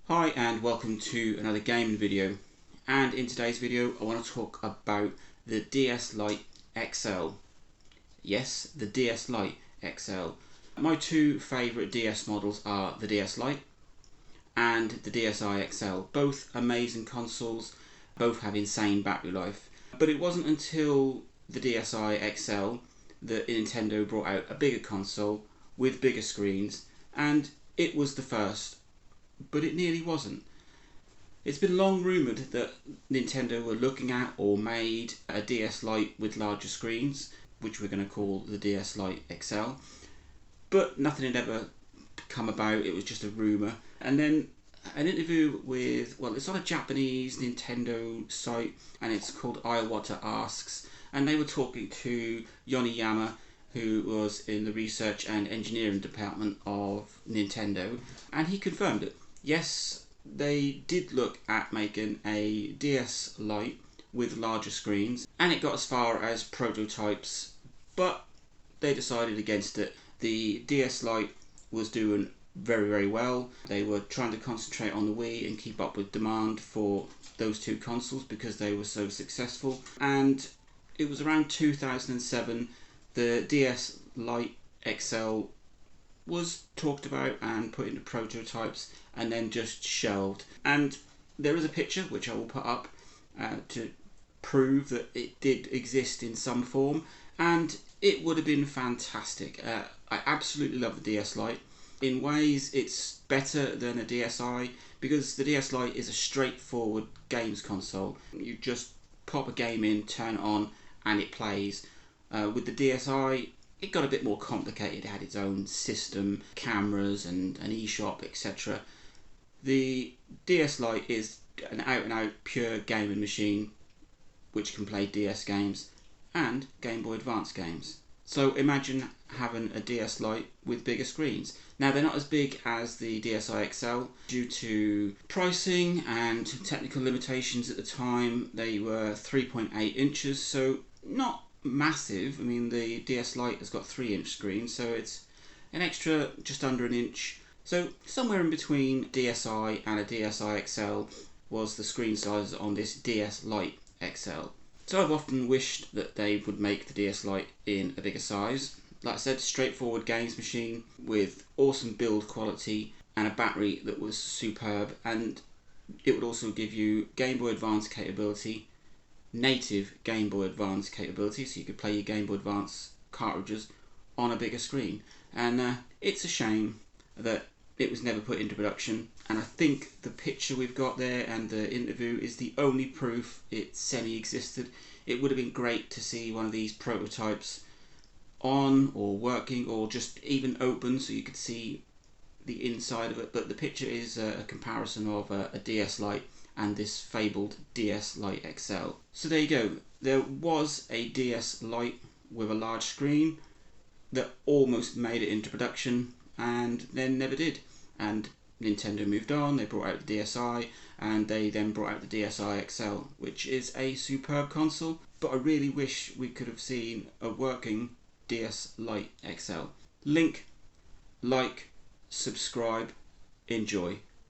Hi and welcome to another gaming video, and in today's video I want to talk about the DS Lite XL. Yes, the DS Lite XL. My two favourite DS models are the DS Lite and the DSi XL. Both amazing consoles, both have insane battery life. But it wasn't until the DSi XL that Nintendo brought out a bigger console with bigger screens, and it was the first. But it nearly wasn't. It's been long rumoured that Nintendo were looking at or made a DS Lite with larger screens, which we're going to call the DS Lite XL, but nothing had ever come about. It was just a rumour. And then an interview with, well, it's on a Japanese Nintendo site and it's called Iwata Asks, and they were talking to Yoniyama, who was in the research and engineering department of Nintendo, and he confirmed it. Yes, they did look at making a DS Lite with larger screens, and it got as far as prototypes, but they decided against it. The DS Lite was doing very well. They were trying to concentrate on the Wii and keep up with demand for those two consoles because they were so successful. And it was around 2007 the DS Lite XL was talked about and put into prototypes and then just shelved. And there is a picture which I will put up to prove that it did exist in some form, and it would have been fantastic. I absolutely love the DS Lite. In ways it's better than a DSi because the DS Lite is a straightforward games console. You just pop a game in, turn it on and it plays. With the DSi, it got a bit more complicated. It had its own system, cameras and an eShop, etc. The DS Lite is an out-and-out pure gaming machine which can play DS games and Game Boy Advance games. So imagine having a DS Lite with bigger screens. Now they're not as big as the DSi XL due to pricing and technical limitations at the time. They were 3.8 inches, so not massive. I mean, the DS Lite has got 3-inch screen, so it's an extra just under an inch. So somewhere in between DSi and a DSi XL was the screen size on this DS Lite XL. So I've often wished that they would make the DS Lite in a bigger size. Like I said, straightforward games machine with awesome build quality and a battery that was superb, and it would also give you Game Boy Advance capability, native Game Boy Advance capability, so you could play your Game Boy Advance cartridges on a bigger screen. And it's a shame that it was never put into production, and I think the picture we've got there and the interview is the only proof it semi-existed. It would have been great to see one of these prototypes on or working or just even open so you could see the inside of it, but the picture is a comparison of a DS Lite and this fabled DS Lite XL. So there you go. There was a DS Lite with a large screen that almost made it into production and then never did. And Nintendo moved on, they brought out the DSi, and they then brought out the DSi XL, which is a superb console, but I really wish we could have seen a working DS Lite XL. Link, like, subscribe, enjoy.